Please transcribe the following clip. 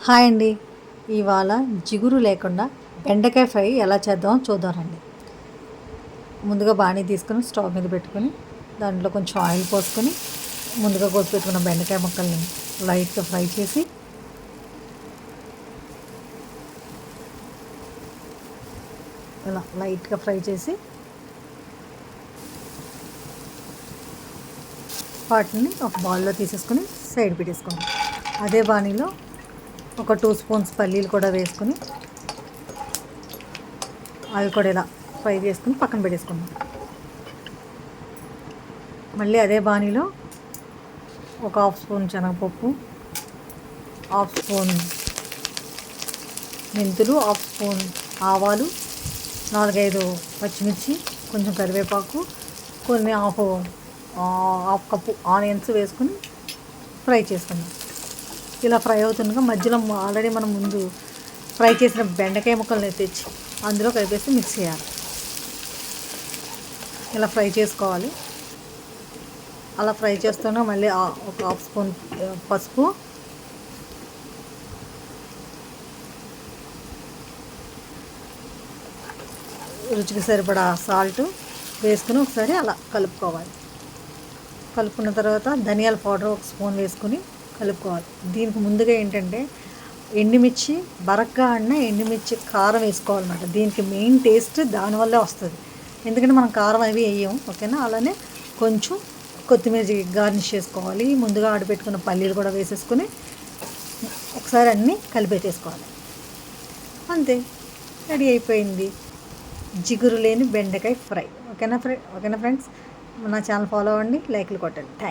Hi అండి. ఇవాళ జిగురు లేకుండా బెండకాయ ఫ్రై ఎలా చేద్దామో చూద్దాం రండి. ముందుగా బాణీ తీసుకొని స్టవ్ మీద పెట్టుకొని దాంట్లో కొంచెం ఆయిల్ పోసుకొని ముందుగా కోసి పెట్టుకున్న బెండకాయ ముక్కల్ని లైట్గా ఫ్రై చేసి ఇలా లైట్గా ఫ్రై చేసి వాటిని ఒక బౌల్లో తీసేసుకొని సైడ్ పెట్టేసుకోండి. అదే బాణీలో ఒక 2 స్పూన్స్ పల్లీలు కూడా వేసుకొని అవి కూడా ఇలా ఫ్రై చేసుకుని పక్కన పెట్టేసుకుందాం. మళ్ళీ అదే బాణీలో ఒక 1/2 స్పూన్ శనగపప్పు, 1/2 స్పూన్ మెంతులు, 1/2 స్పూన్ ఆవాలు, 4-5 పచ్చిమిర్చి, కొంచెం కరివేపాకు, కొన్ని హాఫ్ కప్పు ఆనియన్స్ వేసుకుని ఫ్రై చేసుకుందాం. ఇలా ఫ్రై అవుతుండగా మధ్యలో ఆల్రెడీ మనం ముందు ఫ్రై చేసిన బెండకాయ ముక్కల్ని తెచ్చి అందులో కలిపేసి మిక్స్ చేయాలి. ఇలా ఫ్రై చేసుకోవాలి. అలా ఫ్రై చేస్తున్నా మళ్ళీ ఒక 1/2 స్పూన్ పసుపు, రుచికి సరిపడా సాల్ట్ వేసుకుని ఒకసారి అలా కలుపుకోవాలి. కలుపుకున్న తర్వాత ధనియాల పౌడర్ 1 స్పూన్ వేసుకుని కలుపుకోవాలి. దీనికి ముందుగా ఏంటంటే ఎండుమిర్చి బరగ్గా ఆడిన ఎండుమిర్చి కారం వేసుకోవాలన్నమాట. దీనికి మెయిన్ టేస్ట్ దానివల్లే వస్తుంది, ఎందుకంటే మనం కారం అవి వేయం. ఓకేనా. అలానే కొంచెం కొత్తిమీర గార్నిష్ చేసుకోవాలి. ముందుగా ఆడిపెట్టుకున్న పల్లీలు కూడా వేసేసుకొని ఒకసారి అన్నీ కలిపేసుకోవాలి. అంతే, రెడీ అయిపోయింది జిగురు లేని బెండకాయ ఫ్రై. ఓకేనా ఫ్రెండ్స్, నా ఛానల్ ఫాలో అవ్వండి, లైక్లు కొట్టండి. థ్యాంక్స్.